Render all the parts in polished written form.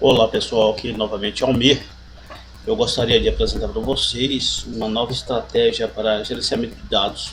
Olá pessoal, aqui novamente Almir. Eu gostaria de apresentar para vocês uma nova estratégia para gerenciamento de dados.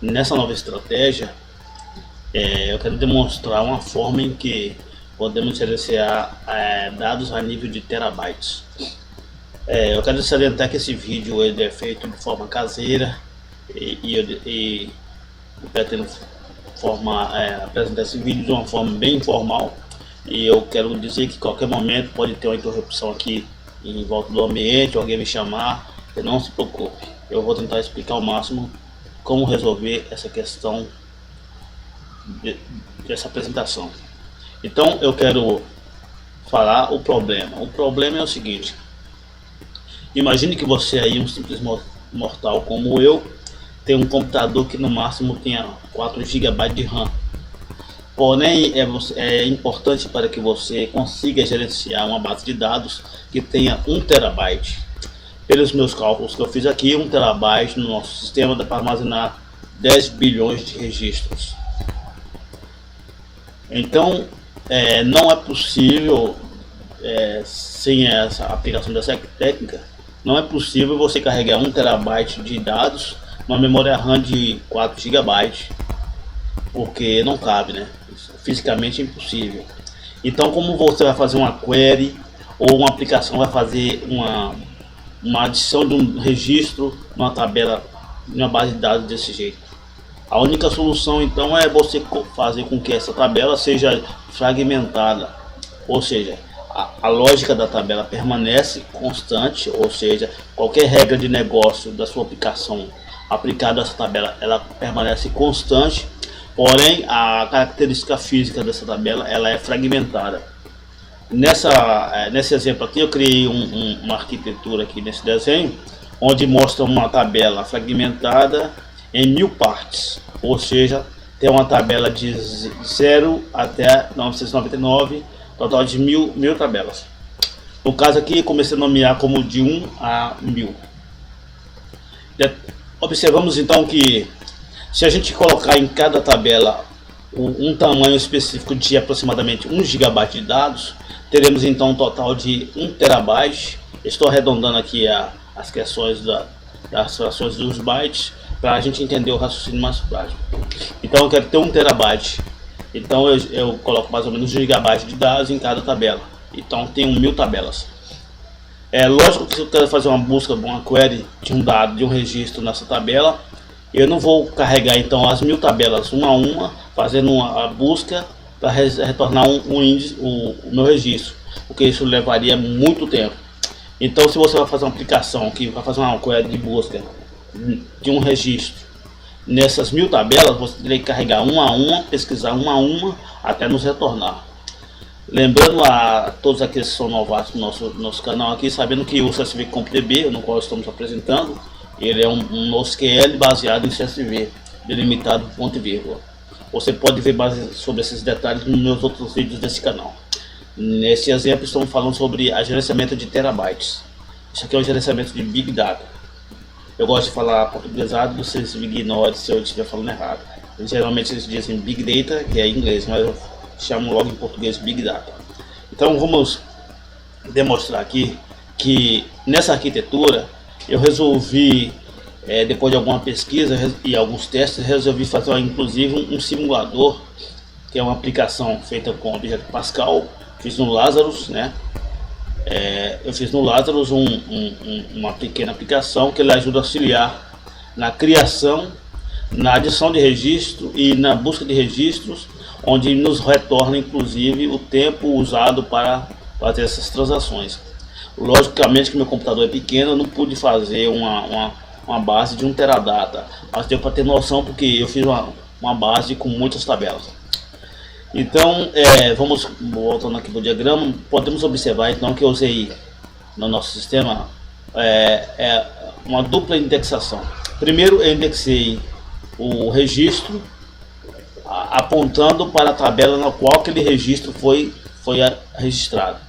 Nessa nova estratégia, eu quero demonstrar uma forma em que podemos gerenciar dados a nível de terabytes. Eu quero salientar que esse vídeo ele é feito de forma caseira e eu pretendo apresentar esse vídeo de uma forma bem informal. E eu quero dizer que qualquer momento pode ter uma interrupção aqui em volta do ambiente, alguém me chamar, não se preocupe. Eu vou tentar explicar ao máximo como resolver essa questão dessa apresentação. Então eu quero falar o problema. O problema é o seguinte: imagine que você aí, um simples mortal como eu, tem um computador que no máximo tenha 4 GB de RAM. Porém, é importante para que você consiga gerenciar uma base de dados que tenha 1 TB. Pelos meus cálculos que eu fiz aqui, 1 TB no nosso sistema dá para armazenar 10 bilhões de registros. Então, não é possível, sem essa aplicação dessa técnica, não é possível você carregar 1 TB de dados numa memória RAM de 4 GB, porque não cabe, né? Fisicamente é impossível. Então, como você vai fazer uma query ou uma aplicação vai fazer uma adição de um registro numa tabela, numa base de dados desse jeito? A única solução então é você fazer com que essa tabela seja fragmentada, ou seja, a lógica da tabela permanece constante, ou seja, qualquer regra de negócio da sua aplicação aplicada a essa tabela, ela permanece constante. Porém, a característica física dessa tabela ela é fragmentada. Nesse exemplo aqui, eu criei uma arquitetura aqui nesse desenho, onde mostra uma tabela fragmentada em 1000 partes, ou seja, tem uma tabela de 0 até 999, total de 1000 tabelas. No caso aqui, comecei a nomear como de 1 a 1000. Observamos então que se a gente colocar em cada tabela um tamanho específico de aproximadamente 1 GB de dados, teremos então um total de 1 TB. Estou arredondando aqui as questões das frações dos bytes para a gente entender o raciocínio mais prático. Então eu quero ter 1 TB, então eu coloco mais ou menos 1 GB de dados em cada tabela, então tenho 1000 tabelas. É lógico que se eu quero fazer uma busca, uma query de um dado, de um registro nessa tabela, eu não vou carregar então as 1000 tabelas uma a uma, fazendo a busca para retornar o meu registro, porque isso levaria muito tempo. Então, se você vai fazer uma aplicação que vai fazer uma query de busca de um registro nessas 1000 tabelas, você teria que carregar uma a uma, pesquisar uma a uma até nos retornar. Lembrando a todos aqueles que são novatos no nosso canal aqui, sabendo que o CSV CompDB, no qual estamos apresentando, ele é um NoSQL baseado em CSV, delimitado por ponto e vírgula. Você pode ver mais sobre esses detalhes nos meus outros vídeos desse canal. Nesse exemplo estamos falando sobre a gerenciamento de terabytes. Isso aqui é o gerenciamento de Big Data. Eu gosto de falar portuguesado, vocês me ignorem se eu estiver falando errado. Geralmente eles dizem Big Data, que é em inglês, mas eu chamo logo em português Big Data. Então vamos demonstrar aqui que nessa arquitetura eu resolvi, depois de alguma pesquisa e alguns testes, resolvi fazer inclusive um simulador, que é uma aplicação feita com Objeto Pascal. Fiz no Lazarus, né? Eu fiz no Lazarus uma pequena aplicação que ele ajuda a auxiliar na criação, na adição de registro e na busca de registros, onde nos retorna inclusive o tempo usado para fazer essas transações. Logicamente que meu computador é pequeno, eu não pude fazer uma base de 1 teradata, mas deu para ter noção porque eu fiz uma base com muitas tabelas. Então, vamos voltando aqui para o diagrama, podemos observar então que eu usei no nosso sistema uma dupla indexação. Primeiro eu indexei o registro apontando para a tabela na qual aquele registro foi registrado.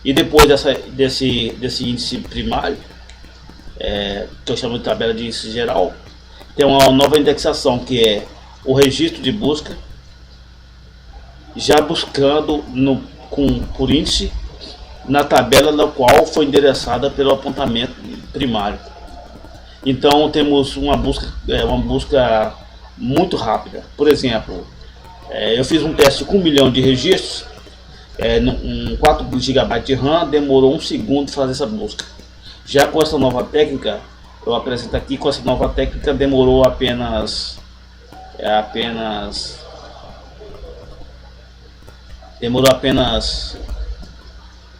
E depois desse índice primário, que eu chamo de tabela de índice geral, tem uma nova indexação que é o registro de busca, já buscando por índice na tabela da qual foi endereçada pelo apontamento primário. Então temos uma busca muito rápida. Por exemplo, eu fiz um teste com 1 milhão de registros, um 4 GB de RAM, demorou 1 segundo fazer essa busca. Já com essa nova técnica, eu apresento aqui, com essa nova técnica demorou apenas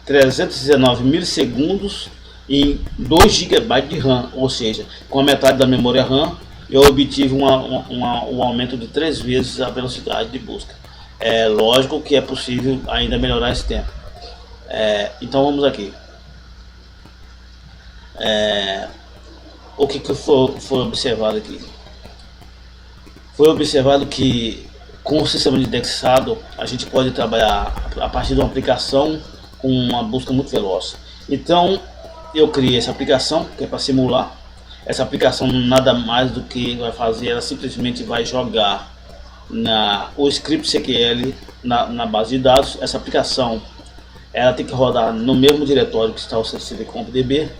319 milissegundos em 2 GB de RAM, ou seja, com a metade da memória RAM eu obtive um aumento de 3 vezes a velocidade de busca. É lógico que é possível ainda melhorar esse tempo. Então vamos aqui. O que foi observado aqui? Foi observado que com o sistema de indexado a gente pode trabalhar a partir de uma aplicação com uma busca muito veloz. Então eu criei essa aplicação que é para simular. Essa aplicação nada mais do que vai fazer, ela simplesmente vai jogar o script SQL na base de dados. Essa aplicação ela tem que rodar no mesmo diretório que está o ccv-comp-db.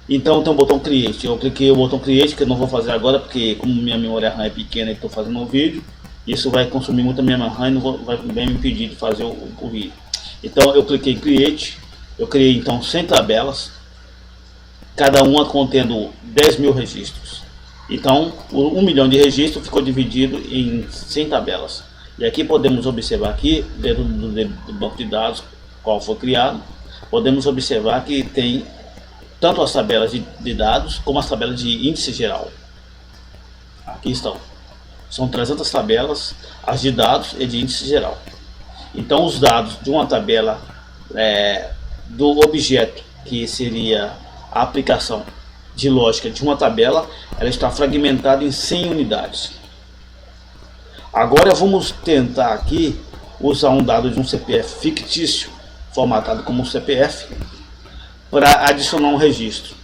Então tem o botão Create. Eu cliquei o botão Create, que eu não vou fazer agora porque como minha memória RAM é pequena e estou fazendo um vídeo, isso vai consumir muito a minha RAM e não vai me impedir de fazer o vídeo. Então eu cliquei em Create. Eu criei então 100 tabelas, cada uma contendo 10 mil registros. Então 1 milhão de registros ficou dividido em 100 tabelas. E aqui podemos observar aqui dentro do banco de dados qual foi criado, podemos observar que tem tanto as tabelas de dados como as tabelas de índice geral. Aqui estão. São 300 tabelas, as de dados e de índice geral. Então os dados de uma tabela do objeto, que seria a aplicação de lógica de uma tabela, ela está fragmentada em 100 unidades. Agora vamos tentar aqui usar um dado de um CPF fictício, formatado como CPF, para adicionar um registro.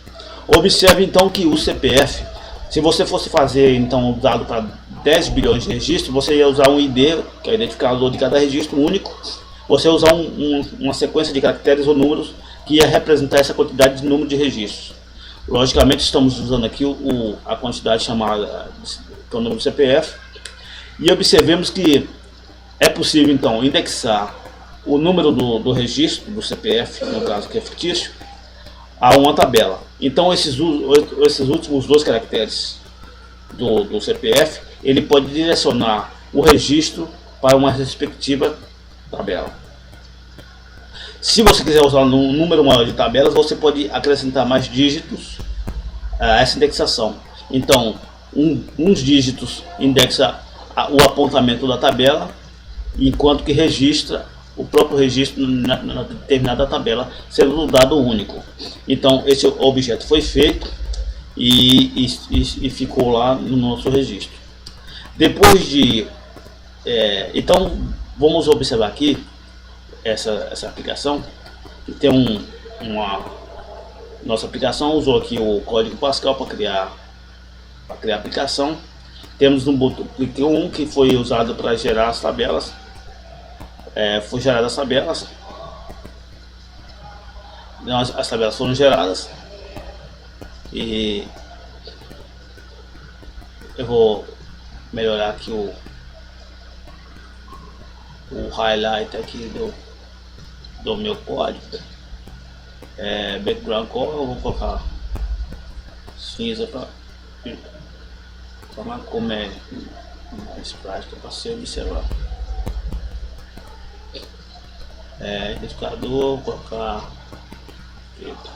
Observe então que o CPF, se você fosse fazer então o dado para 10 bilhões de registros, você ia usar um ID, que é o identificador de cada registro único. Você ia usar uma sequência de caracteres ou números que ia representar essa quantidade de número de registros. Logicamente estamos usando aqui a quantidade chamada, que é o número do CPF, e observemos que é possível então indexar o número do registro do CPF, no caso que é fictício, a uma tabela. Então esses últimos 2 caracteres do CPF, ele pode direcionar o registro para uma respectiva tabela. Se você quiser usar um número maior de tabelas, você pode acrescentar mais dígitos a essa indexação. Então uns dígitos indexa o apontamento da tabela, enquanto que registra o próprio registro na determinada tabela, sendo um dado único. Então esse objeto foi feito e ficou lá no nosso registro. Depois de então vamos observar aqui essa aplicação que tem nossa aplicação usou aqui o código Pascal para criar a aplicação. Temos um botão clique 1 que foi usado para gerar as tabelas. Foi gerada as tabelas. As tabelas foram geradas e eu vou melhorar aqui o highlight aqui do meu código. Background color eu vou colocar cinza para falar como é mais prática para você observar. Identificador, vou colocar preto.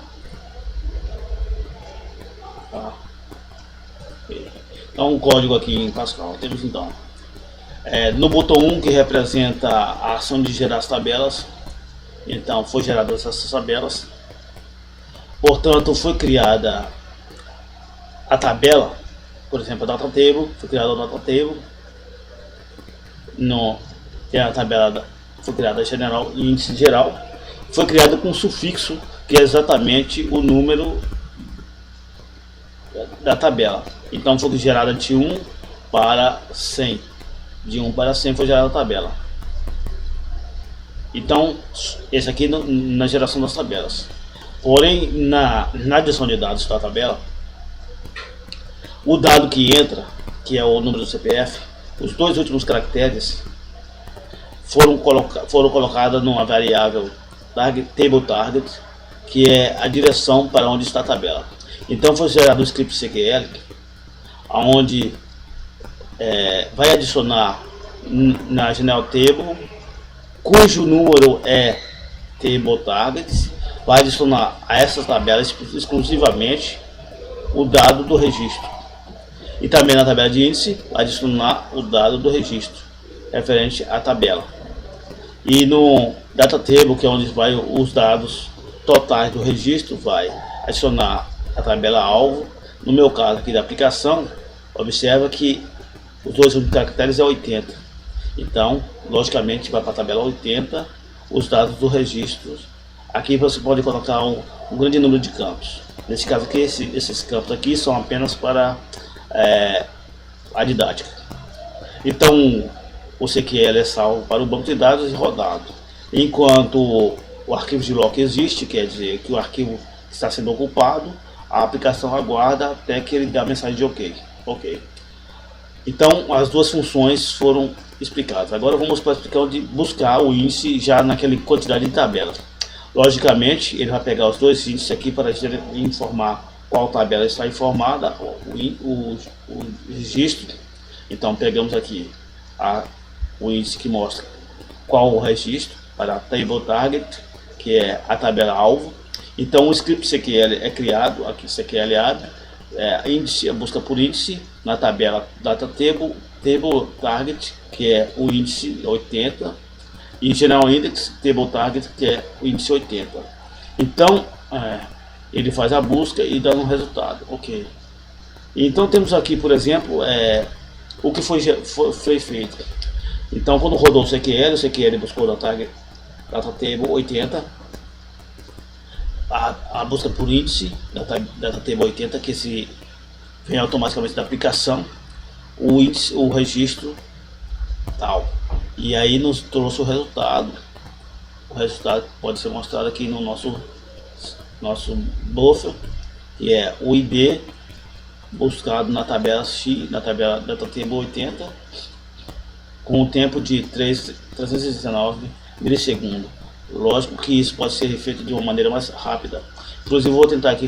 Então um código aqui em Pascal temos então no botão 1 que representa a ação de gerar as tabelas. Então foi gerada essas tabelas, portanto foi criada a tabela, por exemplo a data table, foi criada a data table, tem a tabela foi criada general e índice geral, foi criada com um sufixo que é exatamente o número da tabela. Então foi gerada de 1 para 100, de 1 para 100 foi gerada a tabela. Então, esse aqui na geração das tabelas. Porém, na adição de dados da tabela, o dado que entra, que é o número do CPF, os dois últimos caracteres foram colocados numa variável table target, que é a direção para onde está a tabela. Então foi gerado o script CQL, onde vai adicionar na janela table, cujo número é table target, vai adicionar a essa tabela exclusivamente o dado do registro. E também na tabela de índice, adicionar o dado do registro referente à tabela. E no data table, que é onde vai os dados totais do registro, vai adicionar a tabela alvo. No meu caso aqui da aplicação, observa que os dois últimos caracteres é 80. Então, logicamente, vai para a tabela 80 os dados do registro. Aqui você pode colocar um grande número de campos. Nesse caso aqui, esses campos aqui são apenas para a didática. Então o CQL é salvo para o banco de dados e rodado. Enquanto o arquivo de lock existe, quer dizer que o arquivo está sendo ocupado, a aplicação aguarda até que ele dê a mensagem de OK. Então as duas funções foram explicadas. Agora vamos para explicar onde buscar o índice já naquela quantidade de tabelas. Logicamente ele vai pegar os dois índices aqui para informar qual tabela está informada, o registro. Então pegamos aqui o índice que mostra qual o registro para a table target, que é a tabela alvo. Então o script CQL é criado, aqui CQL abre, índice, a busca por índice na tabela data table target, que é o índice 80, e general index table target, que é o índice 80. Então ele faz a busca e dá um resultado. OK. Então temos aqui, por exemplo, o que foi feito. Então quando rodou o CQL buscou data table 80, a busca por índice data table 80, que se vem automaticamente da aplicação, o índice, o registro tal, e aí nos trouxe o resultado. O resultado pode ser mostrado aqui no nosso buffer, que é o ID buscado na tabela X, na tabela data table 80, com o tempo de 319 milissegundos. Lógico que isso pode ser feito de uma maneira mais rápida. Inclusive vou tentar aqui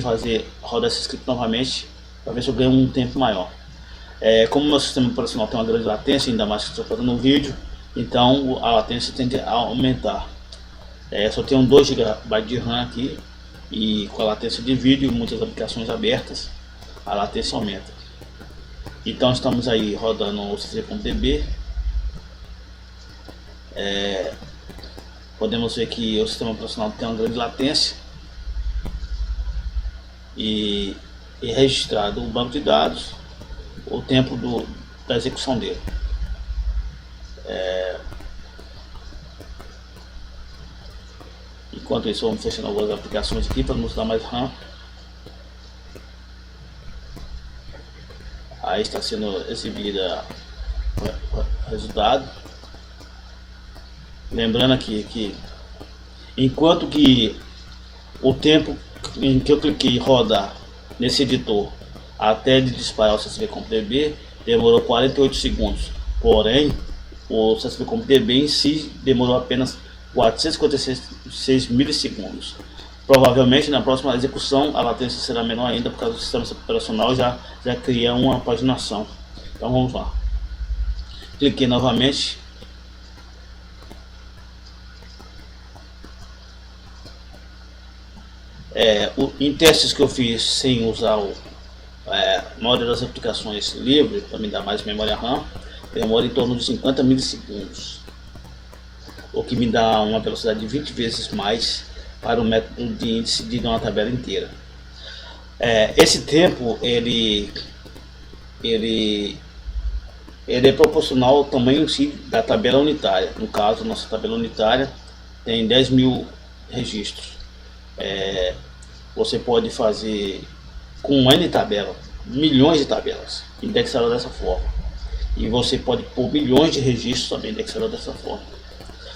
rodar esse script novamente para ver se eu ganho um tempo maior. Como o meu sistema operacional tem uma grande latência, ainda mais que estou fazendo um vídeo, então a latência tende a aumentar. Só tenho 2 GB de RAM aqui, e com a latência de vídeo e muitas aplicações abertas, a latência aumenta. Então estamos aí rodando o CC.db. Podemos ver que o sistema operacional tem uma grande latência e registrado o banco de dados, o tempo da execução dele. Enquanto isso, vamos fechando algumas aplicações aqui para nos dar mais RAM. Aí está sendo exibida o resultado. Lembrando aqui que enquanto que o tempo em que eu cliquei rodar nesse editor até de disparar o CSV.db demorou 48 segundos. Porém, o CSV.db em si demorou apenas 456 milissegundos. Provavelmente na próxima execução a latência será menor ainda, por causa do sistema operacional já cria uma paginação. Então vamos lá. Cliquei novamente. Em testes que eu fiz sem usar a maioria das aplicações livre, para me dar mais memória RAM, demora em torno de 50 milissegundos, o que me dá uma velocidade de 20 vezes mais para o método de índice de uma tabela inteira. Esse tempo ele é proporcional ao tamanho em si da tabela unitária. No caso, nossa tabela unitária tem 10.000 registros. Você pode fazer com N tabela, milhões de tabelas indexadas dessa forma, e você pode pôr milhões de registros também indexados dessa forma.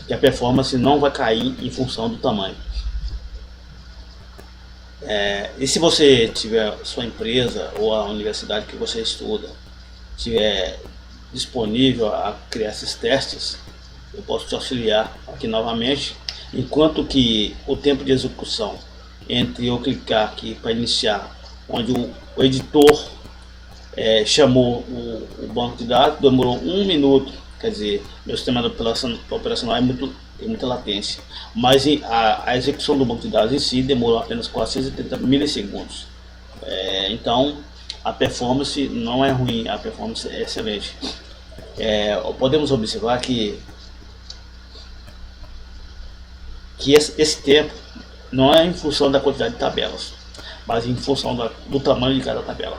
que a performance não vai cair em função do tamanho. E se você tiver sua empresa ou a universidade que você estuda tiver disponível a criar esses testes, eu posso te auxiliar aqui novamente, enquanto que o tempo de execução entre eu clicar aqui para iniciar, onde o editor chamou o banco de dados, demorou 1 minuto, quer dizer, meu sistema operacional tem muita latência, mas a execução do banco de dados em si demorou apenas 430 milissegundos. Então a performance não é ruim, a performance é excelente. Podemos observar que esse tempo não é em função da quantidade de tabelas, mas em função do tamanho de cada tabela.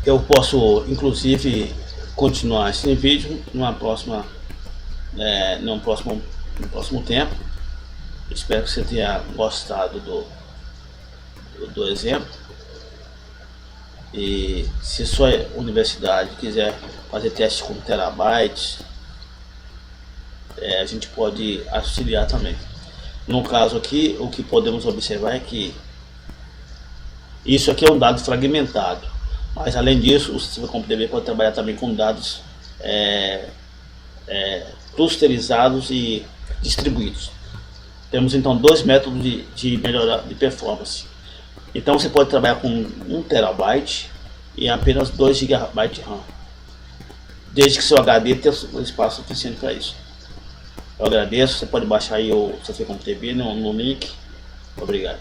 Eu posso inclusive continuar esse vídeo no próximo tempo. Espero que você tenha gostado do exemplo. E se sua universidade quiser fazer teste com terabytes, a gente pode auxiliar também. No caso aqui, o que podemos observar é que isso aqui é um dado fragmentado, mas além disso, o sistema CompuDB pode trabalhar também com dados clusterizados e distribuídos. Temos então dois métodos de melhorar de performance. Então você pode trabalhar com 1 terabyte e apenas 2 GB de RAM, desde que seu HD tenha espaço suficiente para isso. Eu agradeço, você pode baixar aí o CC CompuDB no link. Obrigado.